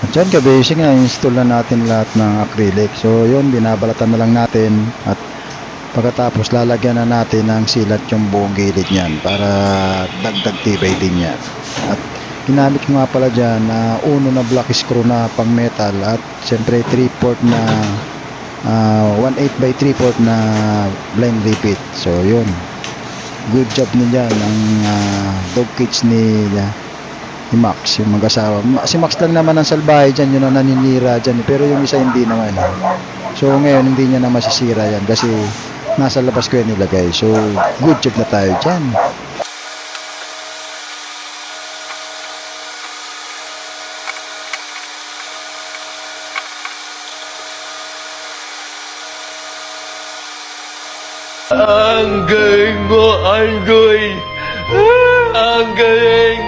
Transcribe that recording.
At yan, ka-basic nga, install na natin lahat ng acrylic. So yun, binabalatan na lang natin at pagkatapos lalagyan na natin ng silat yung buong gilid niyan para dagdag tibay din yan. At ginamit ko nga pala dyan na uno na block screw na pang metal at siyempre 3/4 na 1/8 by 3/4 na blind repeat. So yun, good job na dyan ang dog cage ni Max, yung mag-asawa. Si Max lang naman ang salbahe dyan, yun ang naninira dyan, pero yung isa hindi naman. So ngayon hindi niya na masisira yan kasi nasa labas ko yan nilagay. So good job na tayo dyan. Ang galing mo, Angoy! Ang galing!